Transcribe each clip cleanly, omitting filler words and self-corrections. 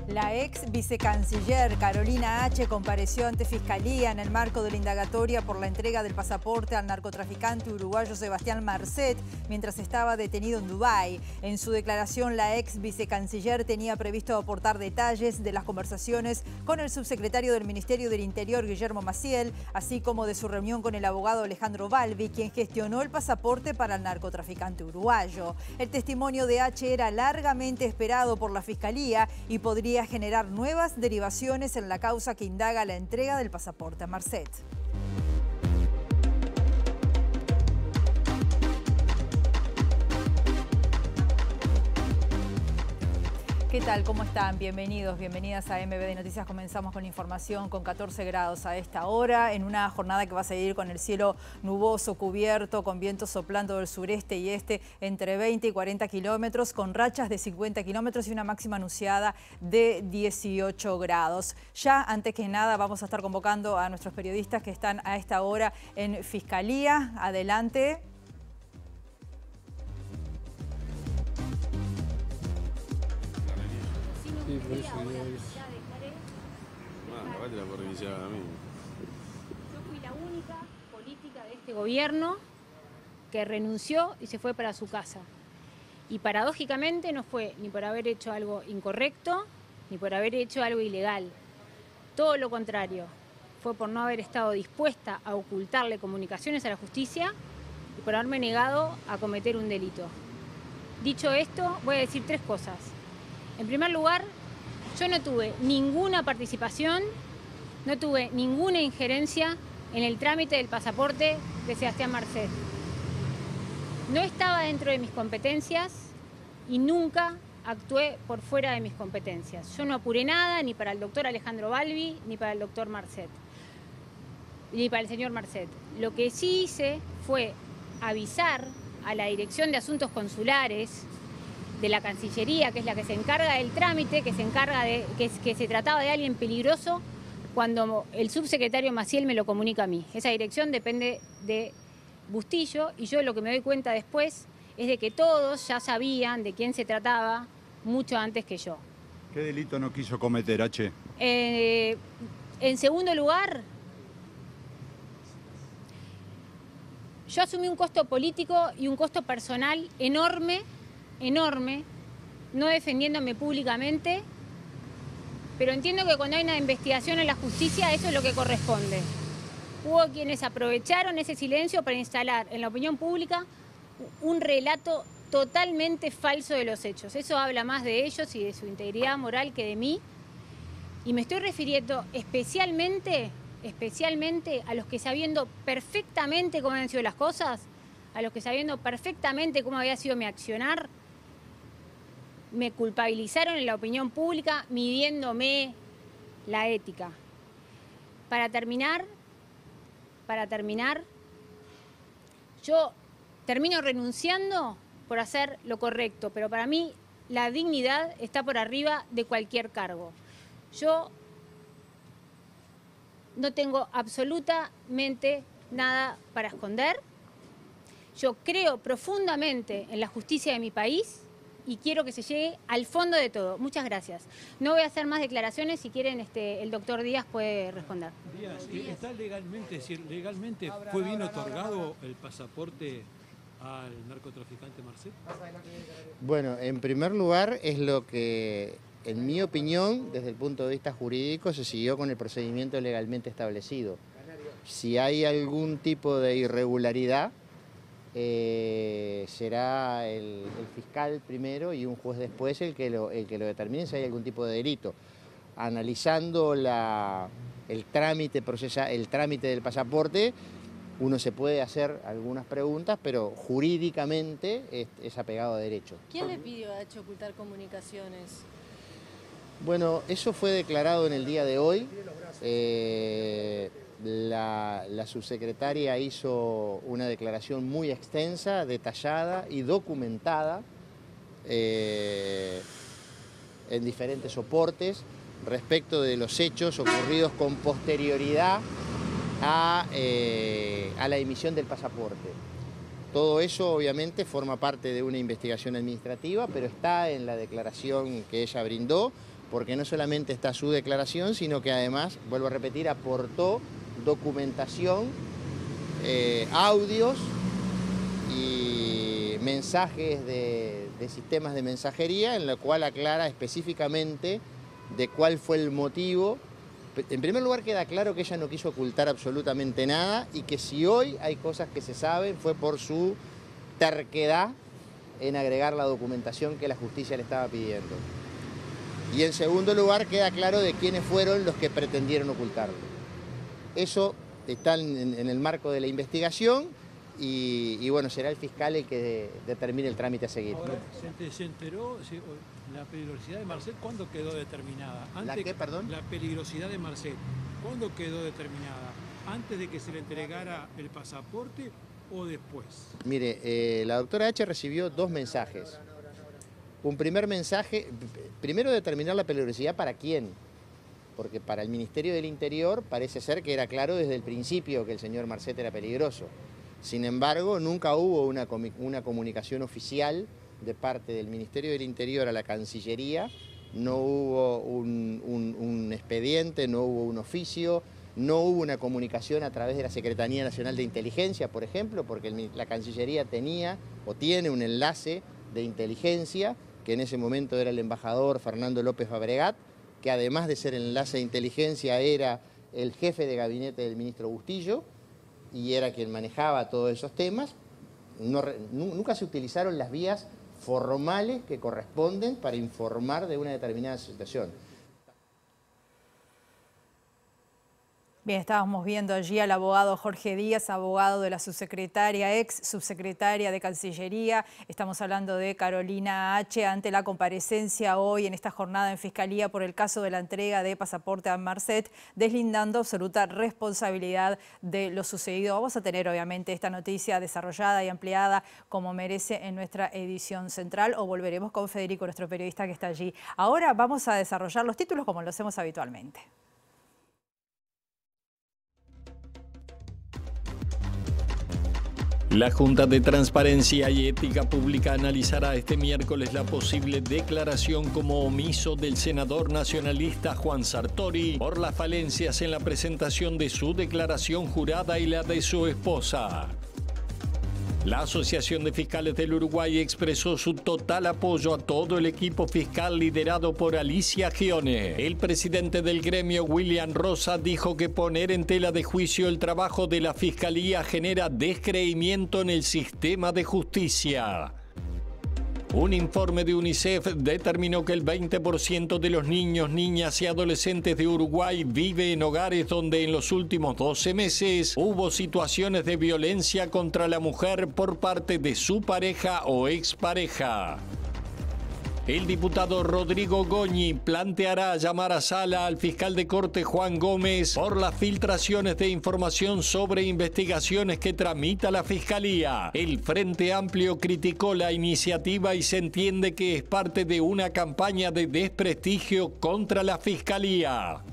La ex vicecanciller Carolina H. compareció ante Fiscalía en el marco de la indagatoria por la entrega del pasaporte al narcotraficante uruguayo Sebastián Marcet mientras estaba detenido en Dubái. En su declaración, la ex vicecanciller tenía previsto aportar detalles de las conversaciones con el subsecretario del Ministerio del Interior, Guillermo Maciel, así como de su reunión con el abogado Alejandro Balbi, quien gestionó el pasaporte para el narcotraficante uruguayo. El testimonio de H. era largamente esperado por la Fiscalía y podría generar nuevas derivaciones en la causa que indaga la entrega del pasaporte a Marcet. ¿Qué tal? ¿Cómo están? Bienvenidos, bienvenidas a MBD Noticias. Comenzamos con información con 14 grados a esta hora, en una jornada que va a seguir con el cielo nuboso, cubierto, con vientos soplando del sureste y este entre 20 y 40 kilómetros, con rachas de 50 kilómetros y una máxima anunciada de 18 grados. Ya, antes que nada, vamos a estar convocando a nuestros periodistas que están a esta hora en Fiscalía. Adelante. Sí, por eso por iniciar a mí. Yo fui la única política de este gobierno que renunció y se fue para su casa. Y paradójicamente no fue ni por haber hecho algo incorrecto, ni por haber hecho algo ilegal. Todo lo contrario, fue por no haber estado dispuesta a ocultarle comunicaciones a la justicia y por haberme negado a cometer un delito. Dicho esto, voy a decir tres cosas. En primer lugar, yo no tuve ninguna participación, no tuve ninguna injerencia en el trámite del pasaporte de Sebastián Marcet. No estaba dentro de mis competencias y nunca actué por fuera de mis competencias. Yo no apuré nada ni para el doctor Alejandro Balbi ni para el doctor Marcet, ni para el señor Marcet. Lo que sí hice fue avisar a la Dirección de Asuntos Consulares de la Cancillería, que es la que se encarga del trámite, que se trataba de alguien peligroso, cuando el subsecretario Maciel me lo comunica a mí. Esa dirección depende de Bustillo y yo lo que me doy cuenta después es de que todos ya sabían de quién se trataba mucho antes que yo. ¿Qué delito no quiso cometer, H? En segundo lugar, yo asumí un costo político y un costo personal enorme, no defendiéndome públicamente, pero entiendo que cuando hay una investigación en la justicia eso es lo que corresponde. Hubo quienes aprovecharon ese silencio para instalar en la opinión pública un relato totalmente falso de los hechos. Eso habla más de ellos y de su integridad moral que de mí. Y me estoy refiriendo especialmente a los que, sabiendo perfectamente cómo habían sido las cosas, a los que, sabiendo perfectamente cómo había sido mi accionar, me culpabilizaron en la opinión pública midiéndome la ética. Para terminar, yo termino renunciando por hacer lo correcto, pero para mí la dignidad está por arriba de cualquier cargo. Yo no tengo absolutamente nada para esconder. Yo creo profundamente en la justicia de mi país y quiero que se llegue al fondo de todo. Muchas gracias. No voy a hacer más declaraciones. Si quieren, el doctor Díaz puede responder. Díaz, ¿está legalmente, es decir, legalmente fue bien otorgado el pasaporte al narcotraficante Marcet? Bueno, en primer lugar es lo que, en mi opinión, desde el punto de vista jurídico, se siguió con el procedimiento legalmente establecido. Si hay algún tipo de irregularidad, será el fiscal primero y un juez después el que lo determine si hay algún tipo de delito. Analizando el trámite del pasaporte, uno se puede hacer algunas preguntas, pero jurídicamente es apegado a derecho. ¿Quién le pidió a H ocultar comunicaciones? Bueno, eso fue declarado en el día de hoy. La subsecretaria hizo una declaración muy extensa, detallada y documentada en diferentes soportes respecto de los hechos ocurridos con posterioridad a la emisión del pasaporte. Todo eso obviamente forma parte de una investigación administrativa, pero está en la declaración que ella brindó porque no solamente está su declaración, sino que además, vuelvo a repetir, aportó documentación, audios y mensajes de sistemas de mensajería, en lo cual aclara específicamente de cuál fue el motivo. En primer lugar, queda claro que ella no quiso ocultar absolutamente nada y que si hoy hay cosas que se saben fue por su terquedad en agregar la documentación que la justicia le estaba pidiendo. Y en segundo lugar, queda claro de quiénes fueron los que pretendieron ocultarlo. Eso está en el marco de la investigación y bueno, será el fiscal el que determine el trámite a seguir. Ahora, ¿se enteró la peligrosidad de Marcet cuándo quedó determinada? ¿La qué, perdón? La peligrosidad de Marcet, ¿cuándo quedó determinada? ¿Antes de que se le entregara el pasaporte o después? Mire, la doctora H recibió 2 mensajes. Un primer mensaje, primero determinar la peligrosidad para quién, porque para el Ministerio del Interior parece ser que era claro desde el principio que el señor Marcet era peligroso. Sin embargo, nunca hubo una comunicación oficial de parte del Ministerio del Interior a la Cancillería, no hubo un expediente, no hubo un oficio, no hubo una comunicación a través de la Secretaría Nacional de Inteligencia, por ejemplo, porque la Cancillería tenía o tiene un enlace de inteligencia, que en ese momento era el embajador Fernando López Fabregat, que además de ser el enlace de inteligencia era el jefe de gabinete del ministro Bustillo y era quien manejaba todos esos temas. Nunca se utilizaron las vías formales que corresponden para informar de una determinada situación. Bien, estábamos viendo allí al abogado Jorge Díaz, abogado de la subsecretaria, ex subsecretaria de Cancillería. Estamos hablando de Carolina H. ante la comparecencia hoy en esta jornada en Fiscalía por el caso de la entrega de pasaporte a Marcet, deslindando absoluta responsabilidad de lo sucedido. Vamos a tener obviamente esta noticia desarrollada y ampliada como merece en nuestra edición central, o volveremos con Federico, nuestro periodista que está allí. Ahora vamos a desarrollar los títulos como lo hacemos habitualmente. La Junta de Transparencia y Ética Pública analizará este miércoles la posible declaración como omiso del senador nacionalista Juan Sartori por las falencias en la presentación de su declaración jurada y la de su esposa. La Asociación de Fiscales del Uruguay expresó su total apoyo a todo el equipo fiscal liderado por Alicia Gione. El presidente del gremio, William Rosa, dijo que poner en tela de juicio el trabajo de la Fiscalía genera descreimiento en el sistema de justicia. Un informe de UNICEF determinó que el 20% de los niños, niñas y adolescentes de Uruguay vive en hogares donde en los últimos 12 meses hubo situaciones de violencia contra la mujer por parte de su pareja o expareja. El diputado Rodrigo Goñi planteará llamar a sala al fiscal de corte Juan Gómez por las filtraciones de información sobre investigaciones que tramita la Fiscalía. El Frente Amplio criticó la iniciativa y se entiende que es parte de una campaña de desprestigio contra la Fiscalía.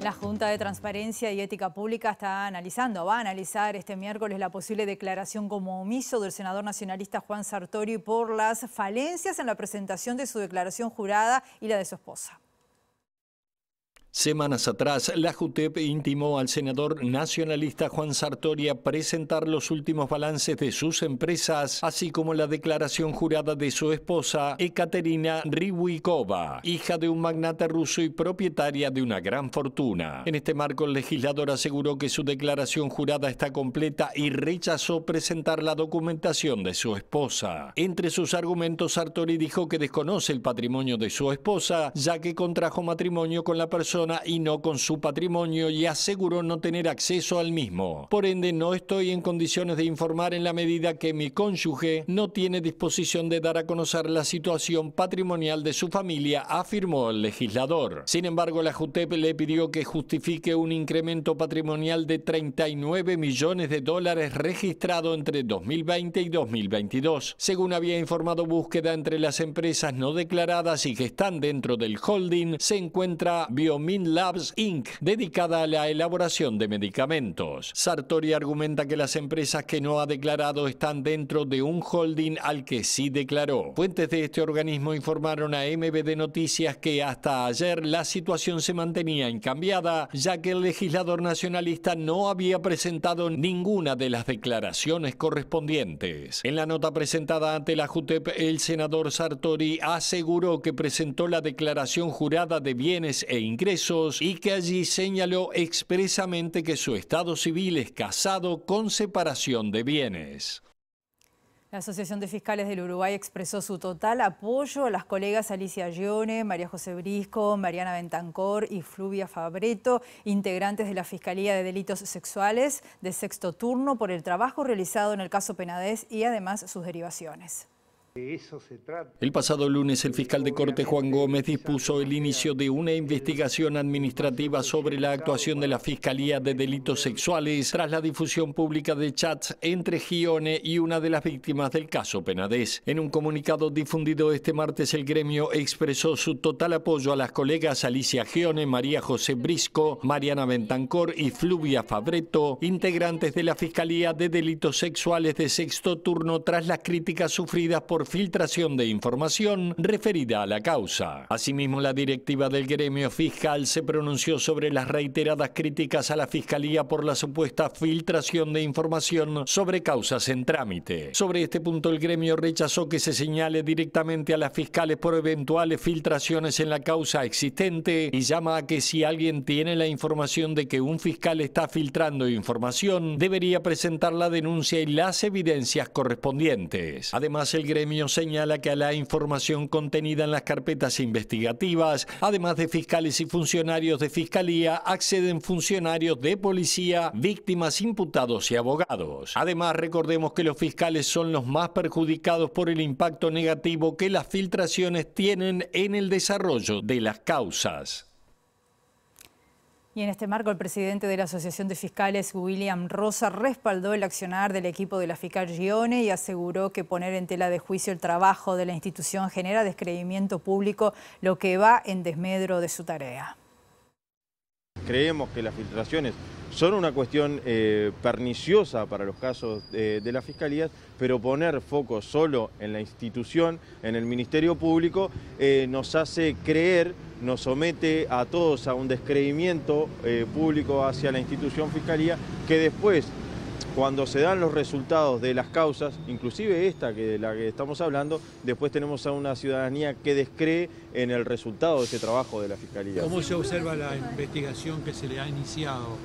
La Junta de Transparencia y Ética Pública va a analizar este miércoles la posible declaración como omiso del senador nacionalista Juan Sartori por las falencias en la presentación de su declaración jurada y la de su esposa. Semanas atrás, la JUTEP intimó al senador nacionalista Juan Sartori a presentar los últimos balances de sus empresas, así como la declaración jurada de su esposa, Ekaterina Rybuikova, hija de un magnate ruso y propietaria de una gran fortuna. En este marco, el legislador aseguró que su declaración jurada está completa y rechazó presentar la documentación de su esposa. Entre sus argumentos, Sartori dijo que desconoce el patrimonio de su esposa, ya que contrajo matrimonio con la persona y no con su patrimonio, y aseguró no tener acceso al mismo. Por ende, no estoy en condiciones de informar en la medida que mi cónyuge no tiene disposición de dar a conocer la situación patrimonial de su familia, afirmó el legislador. Sin embargo, la JUTEP le pidió que justifique un incremento patrimonial de $39 millones registrado entre 2020 y 2022. Según había informado Búsqueda, entre las empresas no declaradas y que están dentro del holding se encuentra Biomil Min Labs Inc., dedicada a la elaboración de medicamentos. Sartori argumenta que las empresas que no ha declarado están dentro de un holding al que sí declaró. Fuentes de este organismo informaron a MBD Noticias que hasta ayer la situación se mantenía incambiada, ya que el legislador nacionalista no había presentado ninguna de las declaraciones correspondientes. En la nota presentada ante la JUTEP, el senador Sartori aseguró que presentó la declaración jurada de bienes e ingresos y que allí señaló expresamente que su estado civil es casado con separación de bienes. La Asociación de Fiscales del Uruguay expresó su total apoyo a las colegas Alicia Ghione, María José Brisco, Mariana Bentancor y Fluvia Fabretto, integrantes de la Fiscalía de Delitos Sexuales de Sexto Turno, por el trabajo realizado en el caso Penades y además sus derivaciones. El pasado lunes, el fiscal de Corte Juan Gómez dispuso el inicio de una investigación administrativa sobre la actuación de la Fiscalía de Delitos Sexuales tras la difusión pública de chats entre Ghione y una de las víctimas del caso Penades. En un comunicado difundido este martes, el gremio expresó su total apoyo a las colegas Alicia Ghione, María José Brisco, Mariana Bentancor y Fluvia Fabretto, integrantes de la Fiscalía de Delitos Sexuales de Sexto Turno, tras las críticas sufridas por filtración de información referida a la causa. Asimismo, la directiva del gremio fiscal se pronunció sobre las reiteradas críticas a la Fiscalía por la supuesta filtración de información sobre causas en trámite. Sobre este punto, el gremio rechazó que se señale directamente a las fiscales por eventuales filtraciones en la causa existente y llama a que si alguien tiene la información de que un fiscal está filtrando información, debería presentar la denuncia y las evidencias correspondientes. Además, el gremio señala que a la información contenida en las carpetas investigativas, además de fiscales y funcionarios de fiscalía, acceden funcionarios de policía, víctimas, imputados y abogados. Además, recordemos que los fiscales son los más perjudicados por el impacto negativo que las filtraciones tienen en el desarrollo de las causas. Y en este marco, el presidente de la Asociación de Fiscales, William Rosa, respaldó el accionar del equipo de la fiscal Ghione y aseguró que poner en tela de juicio el trabajo de la institución genera descreimiento público, lo que va en desmedro de su tarea. Creemos que las filtraciones son una cuestión perniciosa para los casos de las fiscalías, pero poner foco solo en la institución, en el Ministerio Público, nos hace creer, nos somete a todos a un descreimiento público hacia la institución Fiscalía, que después, cuando se dan los resultados de las causas, inclusive esta de la que estamos hablando, después tenemos a una ciudadanía que descree en el resultado de ese trabajo de la Fiscalía. ¿Cómo se observa la investigación que se le ha iniciado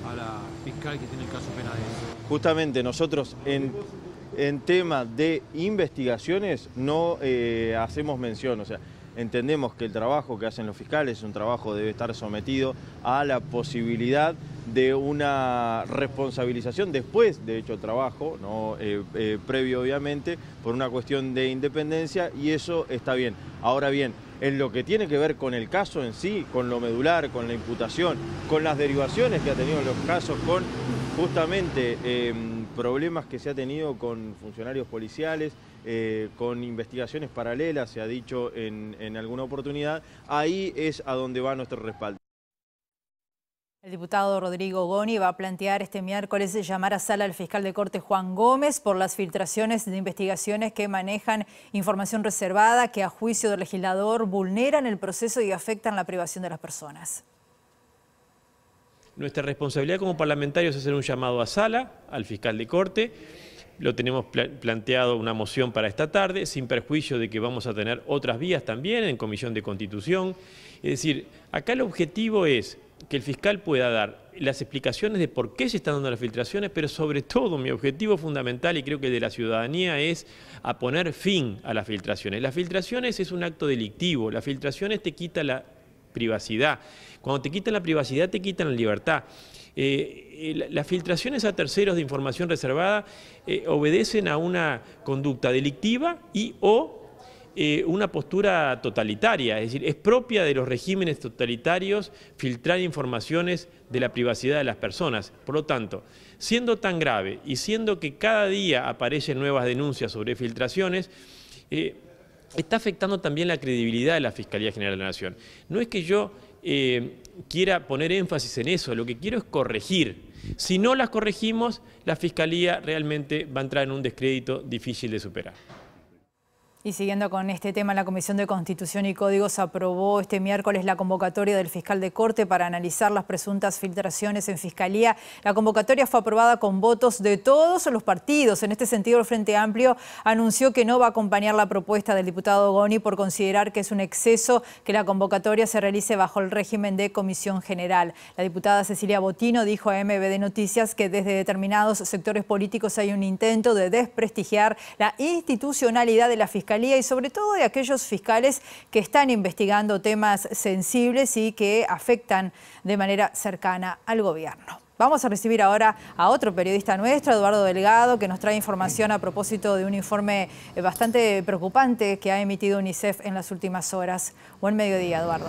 a la fiscal que tiene el caso Penades? Justamente nosotros en tema de investigaciones no hacemos mención, o sea, entendemos que el trabajo que hacen los fiscales es un trabajo que debe estar sometido a la posibilidad de una responsabilización después de hecho el trabajo, ¿no? Previo obviamente, por una cuestión de independencia, y eso está bien. Ahora bien, en lo que tiene que ver con el caso en sí, con lo medular, con la imputación, con las derivaciones que ha tenido los casos, con justamente problemas que se ha tenido con funcionarios policiales, con investigaciones paralelas, se ha dicho en alguna oportunidad, ahí es a donde va nuestro respaldo. El diputado Rodrigo Goni va a plantear este miércoles llamar a sala al fiscal de Corte Juan Gómez por las filtraciones de investigaciones que manejan información reservada que a juicio del legislador vulneran el proceso y afectan la privación de las personas. Nuestra responsabilidad como parlamentarios es hacer un llamado a sala, al fiscal de Corte. Lo tenemos planteado una moción para esta tarde, sin perjuicio de que vamos a tener otras vías también en Comisión de Constitución. Es decir, acá el objetivo es que el fiscal pueda dar las explicaciones de por qué se están dando las filtraciones, pero sobre todo mi objetivo fundamental, y creo que el de la ciudadanía, es a poner fin a las filtraciones. Las filtraciones es un acto delictivo, las filtraciones te quitan la privacidad. Cuando te quitan la privacidad, te quitan la libertad. Las filtraciones a terceros de información reservada obedecen a una conducta delictiva o una postura totalitaria, es decir, es propia de los regímenes totalitarios filtrar informaciones de la privacidad de las personas. Por lo tanto, siendo tan grave y siendo que cada día aparecen nuevas denuncias sobre filtraciones, está afectando también la credibilidad de la Fiscalía General de la Nación. No es que yo quiera poner énfasis en eso. Lo que quiero es corregir. Si no las corregimos, la Fiscalía realmente va a entrar en un descrédito difícil de superar. Y siguiendo con este tema, la Comisión de Constitución y Códigos aprobó este miércoles la convocatoria del fiscal de Corte para analizar las presuntas filtraciones en Fiscalía. La convocatoria fue aprobada con votos de todos los partidos. En este sentido, el Frente Amplio anunció que no va a acompañar la propuesta del diputado Goni por considerar que es un exceso que la convocatoria se realice bajo el régimen de comisión general. La diputada Cecilia Botino dijo a MBD Noticias que desde determinados sectores políticos hay un intento de desprestigiar la institucionalidad de la Fiscalía y sobre todo de aquellos fiscales que están investigando temas sensibles y que afectan de manera cercana al gobierno. Vamos a recibir ahora a otro periodista nuestro, Eduardo Delgado, que nos trae información a propósito de un informe bastante preocupante que ha emitido UNICEF en las últimas horas. Buen mediodía, Eduardo.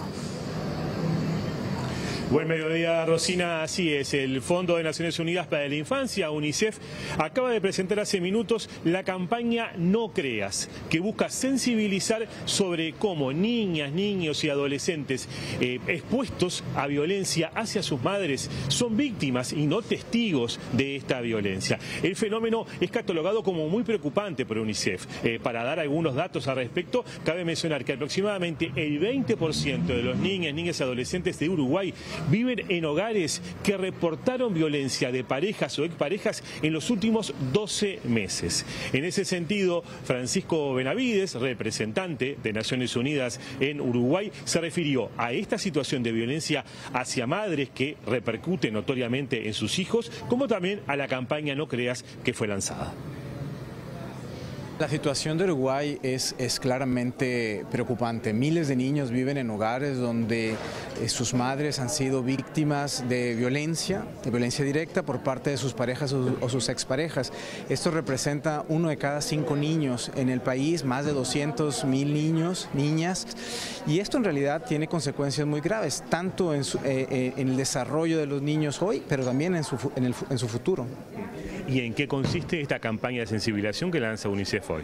Buen mediodía, Rosina. Así es, el Fondo de Naciones Unidas para la Infancia, UNICEF, acaba de presentar hace minutos la campaña No Creas, que busca sensibilizar sobre cómo niñas, niños y adolescentes expuestos a violencia hacia sus madres son víctimas y no testigos de esta violencia. El fenómeno es catalogado como muy preocupante por UNICEF. Para dar algunos datos al respecto, cabe mencionar que aproximadamente el 20% de los niñas, niñas y adolescentes de Uruguay viven en hogares que reportaron violencia de parejas o exparejas en los últimos 12 meses. En ese sentido, Francisco Benavides, representante de Naciones Unidas en Uruguay, se refirió a esta situación de violencia hacia madres que repercute notoriamente en sus hijos, como también a la campaña No Creas que fue lanzada. La situación de Uruguay es claramente preocupante. Miles de niños viven en hogares donde sus madres han sido víctimas de violencia directa por parte de sus parejas o sus exparejas. Esto representa 1 de cada 5 niños en el país, más de 200,000 niños, niñas, y esto en realidad tiene consecuencias muy graves, tanto en el desarrollo de los niños hoy, pero también en su futuro. ¿Y en qué consiste esta campaña de sensibilización que lanza UNICEF hoy?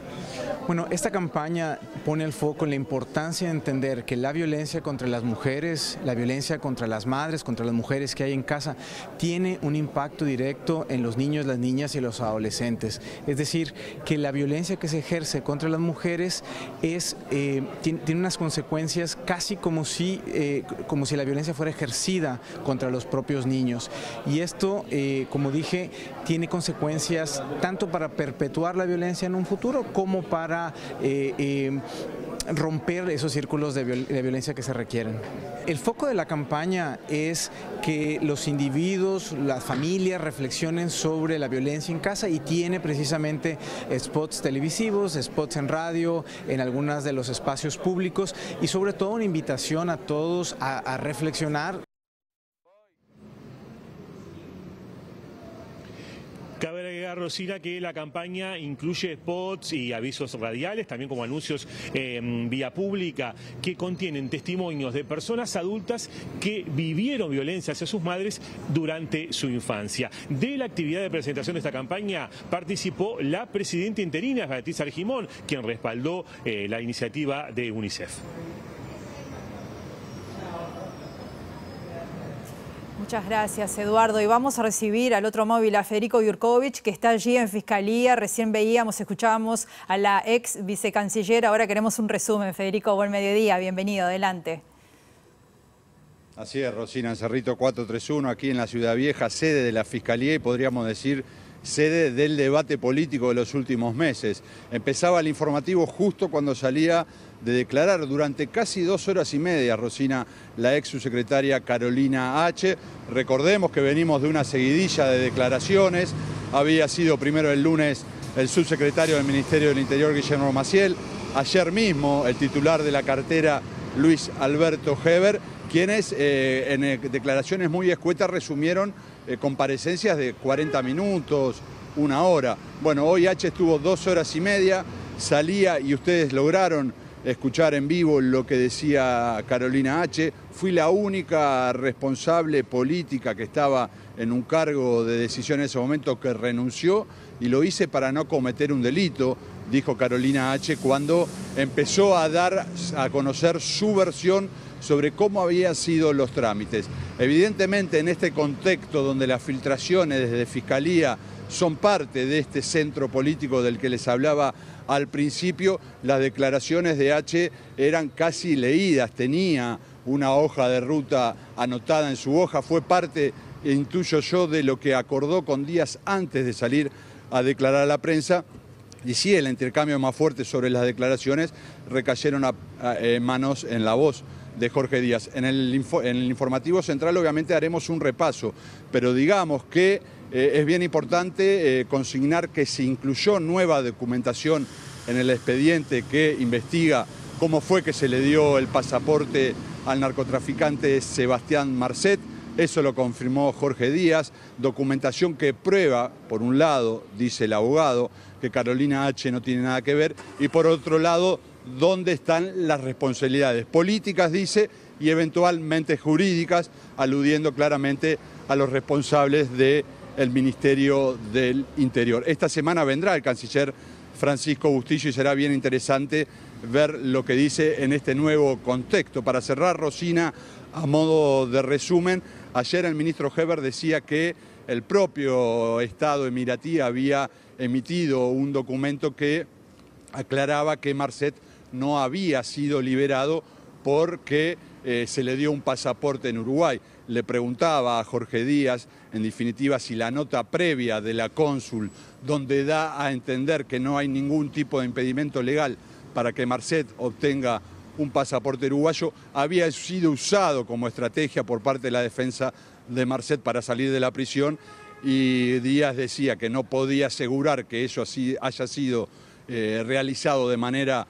Bueno, esta campaña pone el foco en la importancia de entender que la violencia contra las mujeres, la violencia contra las madres, contra las mujeres que hay en casa, tiene un impacto directo en los niños, las niñas y los adolescentes. Es decir, que la violencia que se ejerce contra las mujeres tiene unas consecuencias casi como si la violencia fuera ejercida contra los propios niños. Y esto, como dije, tiene consecuencias tanto para perpetuar la violencia en un futuro como para romper esos círculos de violencia que se requieren. El foco de la campaña es que los individuos, las familias reflexionen sobre la violencia en casa y tiene precisamente spots televisivos, spots en radio, en algunos de los espacios públicos y sobre todo una invitación a todos a reflexionar. Cabe agregar, Rosina, que la campaña incluye spots y avisos radiales, también como anuncios vía pública, que contienen testimonios de personas adultas que vivieron violencia hacia sus madres durante su infancia. De la actividad de presentación de esta campaña participó la presidenta interina, Beatriz Argimón, quien respaldó la iniciativa de UNICEF. Muchas gracias, Eduardo. Y vamos a recibir al otro móvil, a Federico Jurkovic, que está allí en Fiscalía. Recién escuchábamos a la ex vicecanciller. Ahora queremos un resumen. Federico, buen mediodía. Bienvenido, adelante. Así es, Rosina, en Cerrito 431, aquí en la Ciudad Vieja, sede de la Fiscalía y podríamos decir sede del debate político de los últimos meses. Empezaba el informativo justo cuando salía de declarar durante casi 2 horas y media, Rosina, la ex subsecretaria Carolina H. Recordemos que venimos de una seguidilla de declaraciones. Había sido primero el lunes el subsecretario del Ministerio del Interior, Guillermo Maciel. Ayer mismo el titular de la cartera, Luis Alberto Heber, quienes en declaraciones muy escuetas resumieron comparecencias de 40 minutos, 1 hora. Bueno, hoy H estuvo 2 horas y media, salía y ustedes lograron escuchar en vivo lo que decía Carolina H. Fui la única responsable política que estaba en un cargo de decisión en ese momento que renunció y lo hice para no cometer un delito, dijo Carolina H. cuando empezó a dar a conocer su versión sobre cómo habían sido los trámites. Evidentemente, en este contexto donde las filtraciones desde Fiscalía son parte de este centro político del que les hablaba al principio, las declaraciones de H eran casi leídas, tenía una hoja de ruta anotada en su hoja, fue parte, intuyo yo, de lo que acordó con días antes de salir a declarar a la prensa. Y sí, el intercambio más fuerte sobre las declaraciones recayeron en la voz de Jorge Díaz. En el informativo central obviamente haremos un repaso, pero digamos que es bien importante consignar que se incluyó nueva documentación en el expediente que investiga cómo fue que se le dio el pasaporte al narcotraficante Sebastián Marcet. Eso lo confirmó Jorge Díaz, documentación que prueba, por un lado, dice el abogado, que Carolina H. no tiene nada que ver, y por otro lado, dónde están las responsabilidades políticas, dice, y eventualmente jurídicas, aludiendo claramente a los responsables del Ministerio del Interior. Esta semana vendrá el canciller Francisco Bustillo y será bien interesante ver lo que dice en este nuevo contexto. Para cerrar, Rosina, a modo de resumen, ayer el ministro Heber decía que el propio Estado emiratí había emitido un documento que aclaraba que Marcet no había sido liberado porque se le dio un pasaporte en Uruguay. Le preguntaba a Jorge Díaz, en definitiva, si la nota previa de la cónsul, donde da a entender que no hay ningún tipo de impedimento legal para que Marcet obtenga un pasaporte uruguayo, había sido usado como estrategia por parte de la defensa de Marcet para salir de la prisión, y Díaz decía que no podía asegurar que eso así haya sido realizado de manera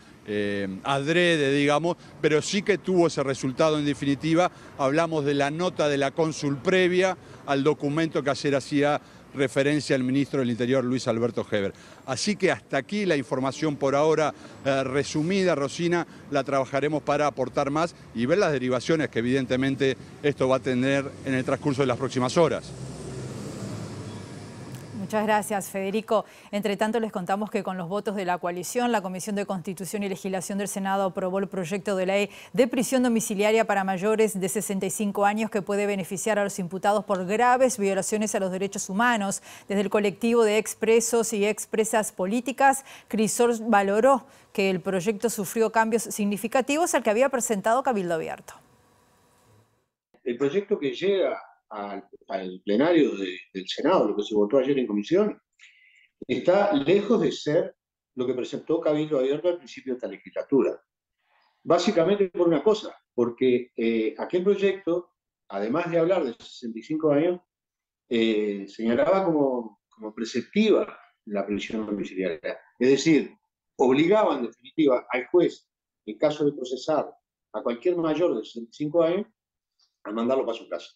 adrede, digamos, pero sí que tuvo ese resultado en definitiva. Hablamos de la nota de la cónsul previa al documento que ayer hacía referencia al ministro del Interior, Luis Alberto Heber. Así que hasta aquí la información por ahora resumida, Rosina, la trabajaremos para aportar más y ver las derivaciones que evidentemente esto va a tener en el transcurso de las próximas horas. Muchas gracias, Federico. Entre tanto, les contamos que con los votos de la coalición, la Comisión de Constitución y Legislación del Senado aprobó el proyecto de ley de prisión domiciliaria para mayores de 65 años que puede beneficiar a los imputados por graves violaciones a los derechos humanos. Desde el colectivo de expresos y expresas políticas, Crisol valoró que el proyecto sufrió cambios significativos al que había presentado Cabildo Abierto. El proyecto que llega al plenario del Senado, lo que se votó ayer en comisión, está lejos de ser lo que presentó Cabildo Abierto al principio de esta legislatura. Básicamente por una cosa, porque aquel proyecto, además de hablar de 65 años, señalaba como preceptiva la prisión domiciliaria. Es decir, obligaba en definitiva al juez, en caso de procesar a cualquier mayor de 65 años, a mandarlo para su casa.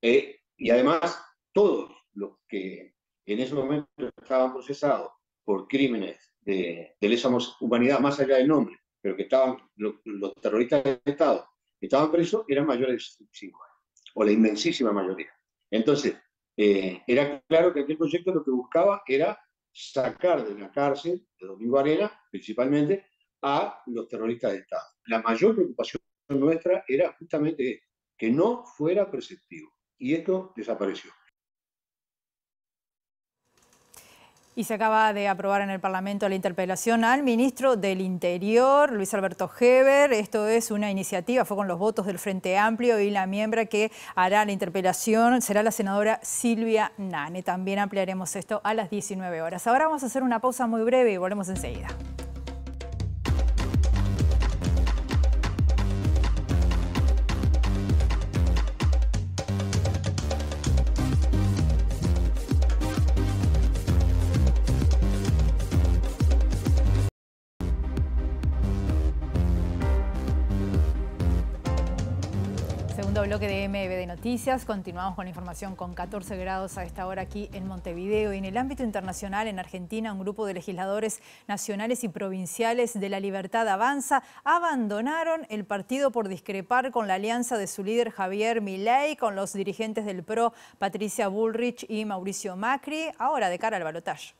Y además, todos los que en ese momento estaban procesados por crímenes de lesa humanidad, más allá del nombre, pero que estaban, los terroristas del Estado, que estaban presos, eran mayores de 65 años, o la inmensísima mayoría. Entonces, era claro que aquel proyecto lo que buscaba era sacar de la cárcel, de Domingo Arena, principalmente, a los terroristas del Estado. La mayor preocupación nuestra era justamente que no fuera preceptivo. Y esto desapareció. Y se acaba de aprobar en el Parlamento la interpelación al ministro del Interior, Luis Alberto Heber. Esto es una iniciativa, fue con los votos del Frente Amplio, y la miembro que hará la interpelación será la senadora Silvia Nane. También ampliaremos esto a las 19 horas. Ahora vamos a hacer una pausa muy breve y volvemos enseguida. Bloque de MB de Noticias. Continuamos con la información con 14 grados a esta hora aquí en Montevideo. Y en el ámbito internacional, en Argentina, un grupo de legisladores nacionales y provinciales de La Libertad Avanza abandonaron el partido por discrepar con la alianza de su líder Javier Milei con los dirigentes del PRO, Patricia Bullrich y Mauricio Macri, ahora de cara al balotaje.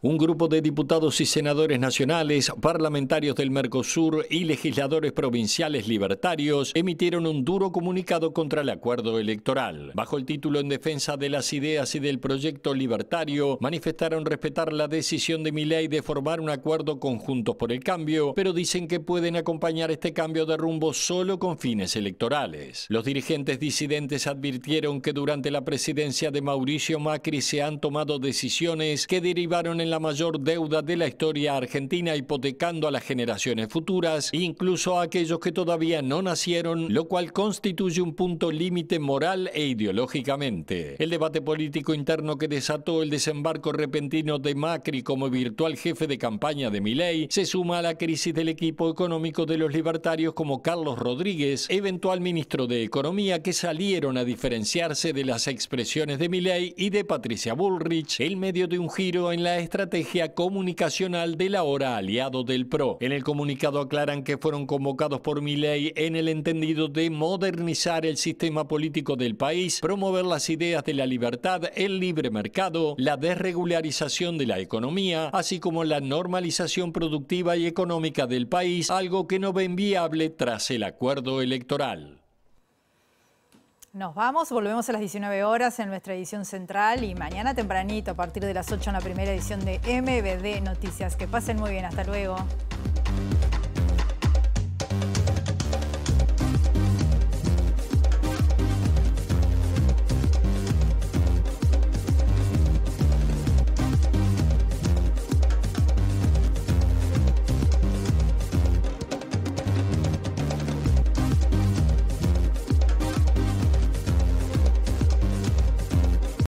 Un grupo de diputados y senadores nacionales, parlamentarios del Mercosur y legisladores provinciales libertarios emitieron un duro comunicado contra el acuerdo electoral. Bajo el título En defensa de las ideas y del proyecto libertario, manifestaron respetar la decisión de Milei de formar un acuerdo con Juntos por el Cambio, pero dicen que pueden acompañar este cambio de rumbo solo con fines electorales. Los dirigentes disidentes advirtieron que durante la presidencia de Mauricio Macri se han tomado decisiones que derivaron en la mayor deuda de la historia argentina, hipotecando a las generaciones futuras, incluso a aquellos que todavía no nacieron, lo cual constituye un punto límite moral e ideológicamente. El debate político interno que desató el desembarco repentino de Macri como virtual jefe de campaña de Milei se suma a la crisis del equipo económico de los libertarios como Carlos Rodríguez, eventual ministro de Economía, que salieron a diferenciarse de las expresiones de Milei y de Patricia Bullrich en medio de un giro en la estrategia comunicacional del ahora aliado del PRO. En el comunicado aclaran que fueron convocados por Milei en el entendido de modernizar el sistema político del país, promover las ideas de la libertad, el libre mercado, la desregularización de la economía, así como la normalización productiva y económica del país, algo que no ven viable tras el acuerdo electoral. Nos vamos, volvemos a las 19 horas en nuestra edición central y mañana tempranito a partir de las 8 en la primera edición de MBD Noticias. Que pasen muy bien, hasta luego.